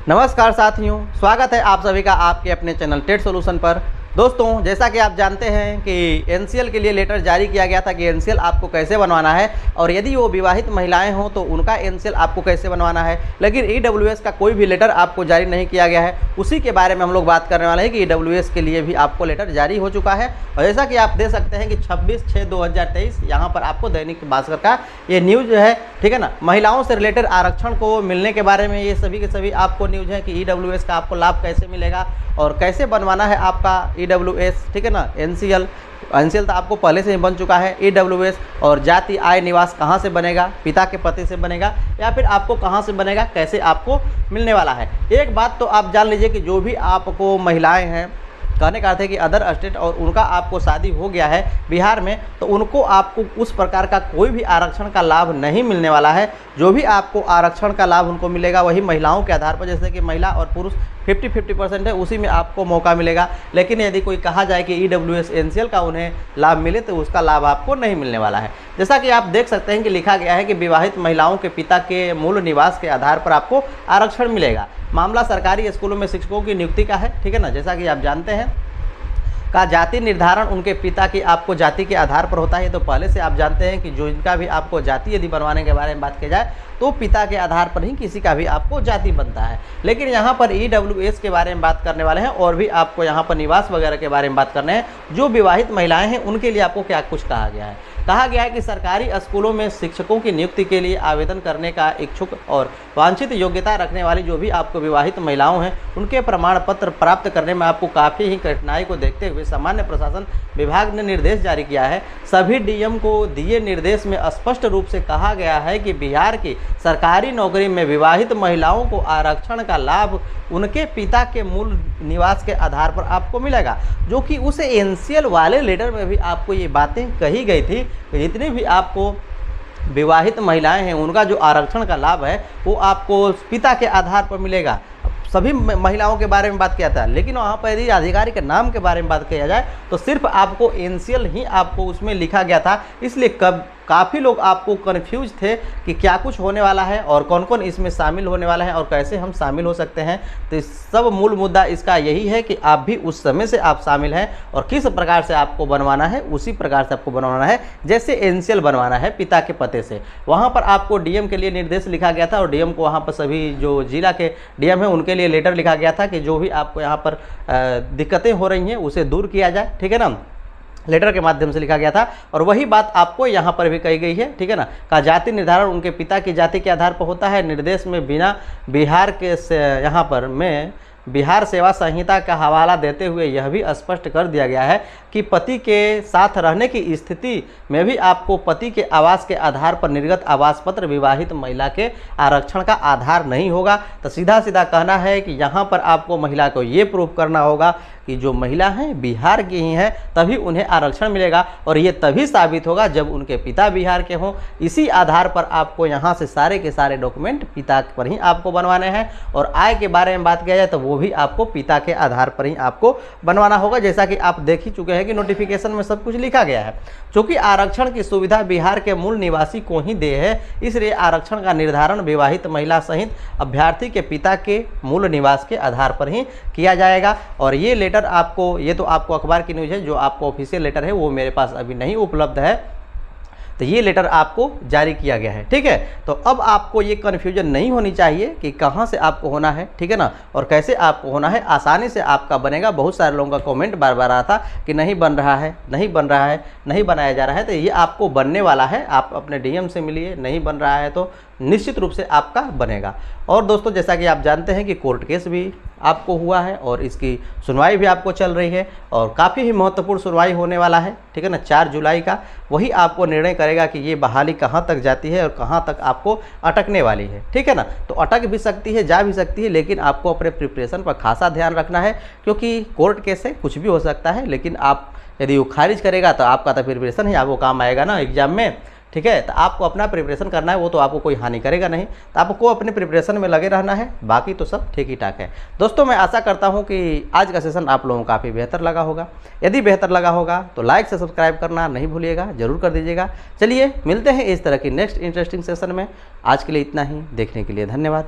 नमस्कार साथियों, स्वागत है आप सभी का आपके अपने चैनल टेट सॉल्यूशन पर। दोस्तों, जैसा कि आप जानते हैं कि एनसीएल के लिए लेटर जारी किया गया था कि एनसीएल आपको कैसे बनवाना है और यदि वो विवाहित महिलाएं हों तो उनका एनसीएल आपको कैसे बनवाना है। लेकिन ईडब्ल्यूएस का कोई भी लेटर आपको जारी नहीं किया गया है। उसी के बारे में हम लोग बात करने वाले हैं कि ईडब्ल्यूएस के लिए भी आपको लेटर जारी हो चुका है। और जैसा कि आप देख सकते हैं कि 26/6/2023 यहाँ पर आपको दैनिक भास्कर का ये न्यूज़ है, ठीक है ना, महिलाओं से रिलेटेड आरक्षण को मिलने के बारे में ये सभी के सभी आपको न्यूज़ है कि ईडब्ल्यूएस का आपको लाभ कैसे मिलेगा और कैसे बनवाना है आपका ईडब्ल्यूएस, ठीक है ना। एनसीएल तो आपको पहले से ही बन चुका है। ईडब्ल्यूएस और जाति आय निवास कहाँ से बनेगा, पिता के पति से बनेगा या फिर आपको कहाँ से बनेगा, कैसे आपको मिलने वाला है। एक बात तो आप जान लीजिए कि जो भी आपको महिलाएं हैं, कहने का अर्थ है कि अदर स्टेट और उनका आपको शादी हो गया है बिहार में, तो उनको आपको उस प्रकार का कोई भी आरक्षण का लाभ नहीं मिलने वाला है। जो भी आपको आरक्षण का लाभ उनको मिलेगा वही महिलाओं के आधार पर, जैसे कि महिला और पुरुष 50-50% है, उसी में आपको मौका मिलेगा। लेकिन यदि कोई कहा जाए कि ईडब्ल्यूएस एनसीएल का उन्हें लाभ मिले तो उसका लाभ आपको नहीं मिलने वाला है। जैसा कि आप देख सकते हैं कि लिखा गया है कि विवाहित महिलाओं के पिता के मूल निवास के आधार पर आपको आरक्षण मिलेगा। मामला सरकारी स्कूलों में शिक्षकों की नियुक्ति का है, ठीक है ना। जैसा कि आप जानते हैं का जाति निर्धारण उनके पिता की आपको जाति के आधार पर होता है। तो पहले से आप जानते हैं कि जो इनका भी आपको जाति यदि बनवाने के बारे में बात की जाए तो पिता के आधार पर ही किसी का भी आपको जाति बनता है। लेकिन यहाँ पर ईडब्ल्यूएस के बारे में बात करने वाले हैं और भी आपको यहाँ पर निवास वगैरह के बारे में बात करने हैं। जो विवाहित महिलाएं हैं उनके लिए आपको क्या कुछ कहा गया है। कहा गया है कि सरकारी स्कूलों में शिक्षकों की नियुक्ति के लिए आवेदन करने का इच्छुक और वांछित योग्यता रखने वाली जो भी आपको विवाहित महिलाओं हैं उनके प्रमाण पत्र प्राप्त करने में आपको काफ़ी ही कठिनाई को देखते हुए सामान्य प्रशासन विभाग ने निर्देश जारी किया है। सभी डीएम को दिए निर्देश में स्पष्ट रूप से कहा गया है कि बिहार की सरकारी नौकरी में विवाहित महिलाओं को आरक्षण का लाभ उनके पिता के मूल निवास के आधार पर आपको मिलेगा, जो कि उस एनसीएल वाले लेटर में भी आपको ये बातें कही गई थी। जितनी भी आपको विवाहित महिलाएं हैं उनका जो आरक्षण का लाभ है वो आपको पिता के आधार पर मिलेगा। सभी महिलाओं के बारे में बात किया था, लेकिन वहाँ पर यदि अधिकारी के नाम के बारे में बात किया जाए तो सिर्फ आपको एनसीएल ही आपको उसमें लिखा गया था। इसलिए काफ़ी लोग आपको कन्फ्यूज थे कि क्या कुछ होने वाला है और कौन कौन इसमें शामिल होने वाला है और कैसे हम शामिल हो सकते हैं। तो इस सब मूल मुद्दा इसका यही है कि आप भी उस समय से आप शामिल हैं और किस प्रकार से आपको बनवाना है उसी प्रकार से आपको बनवाना है। जैसे एनसीएल बनवाना है पिता के पते से, वहाँ पर आपको डीएम के लिए निर्देश लिखा गया था और डीएम को वहाँ पर सभी जो जिला के डीएम हैं उनके लिए लेटर लिखा गया था कि जो भी आपको यहाँ पर दिक्कतें हो रही हैं उसे दूर किया जाए, ठीक है ना। लेटर के माध्यम से लिखा गया था और वही बात आपको यहाँ पर भी कही गई है, ठीक है ना। का जाति निर्धारण उनके पिता की जाति के आधार पर होता है। निर्देश में बिना बिहार के यहाँ पर में बिहार सेवा संहिता का हवाला देते हुए यह भी स्पष्ट कर दिया गया है कि पति के साथ रहने की स्थिति में भी आपको पति के आवास के आधार पर निर्गत आवास पत्र विवाहित महिला के आरक्षण का आधार नहीं होगा। तो सीधा सीधा कहना है कि यहाँ पर आपको महिला को ये प्रूफ करना होगा कि जो महिला हैं बिहार की ही हैं, तभी उन्हें आरक्षण मिलेगा और ये तभी साबित होगा जब उनके पिता बिहार के हों। इसी आधार पर आपको यहाँ से सारे के सारे डॉक्यूमेंट पिता पर ही आपको बनवाने हैं और आय के बारे में बात किया जाए तो वो भी आपको पिता के आधार पर ही आपको बनवाना होगा। जैसा कि आप देख ही चुके हैं कि नोटिफिकेशन में सब कुछ लिखा गया है। चूँकि आरक्षण की सुविधा बिहार के मूल निवासी को ही दे है, इसलिए आरक्षण का निर्धारण विवाहित महिला सहित अभ्यर्थी के पिता के मूल निवास के आधार पर ही किया जाएगा। और ये लेटर आपको, ये तो आपको अखबार की न्यूज़ है, जो आपको ऑफिशियल लेटर है वो मेरे पास अभी नहीं उपलब्ध है। तो ये लेटर आपको जारी किया गया है, ठीक है। तो अब आपको ये कन्फ्यूजन नहीं होनी चाहिए कि कहाँ से आपको होना है, ठीक है ना, और कैसे आपको होना है। आसानी से आपका बनेगा। बहुत सारे लोगों का कमेंट बार बार आता कि नहीं बन रहा है, नहीं बन रहा है, नहीं बनाया जा रहा है। तो ये आपको बनने वाला है। आप अपने डीएम से मिलिए, नहीं बन रहा है तो निश्चित रूप से आपका बनेगा। और दोस्तों, जैसा कि आप जानते हैं कि कोर्ट केस भी आपको हुआ है और इसकी सुनवाई भी आपको चल रही है और काफ़ी ही महत्वपूर्ण सुनवाई होने वाला है, ठीक है ना, 4 जुलाई का। वही आपको निर्णय करेगा कि ये बहाली कहाँ तक जाती है और कहाँ तक आपको अटकने वाली है, ठीक है ना। तो अटक भी सकती है, जा भी सकती है, लेकिन आपको अपने प्रिपरेशन पर खासा ध्यान रखना है, क्योंकि कोर्ट केस है, कुछ भी हो सकता है। लेकिन आप यदि वो खारिज करेगा तो आपका तो प्रिपरेशन ही आपको काम आएगा ना एग्जाम में, ठीक है। तो आपको अपना प्रिपरेशन करना है, वो तो आपको कोई हानि करेगा नहीं। तो आपको अपने प्रिपरेशन में लगे रहना है, बाकी तो सब ठीक ही ठाक है। दोस्तों, मैं आशा करता हूं कि आज का सेशन आप लोगों को काफ़ी बेहतर लगा होगा। यदि बेहतर लगा होगा तो लाइक से सब्सक्राइब करना नहीं भूलिएगा, जरूर कर दीजिएगा। चलिए मिलते हैं इस तरह की नेक्स्ट इंटरेस्टिंग सेशन में। आज के लिए इतना ही। देखने के लिए धन्यवाद।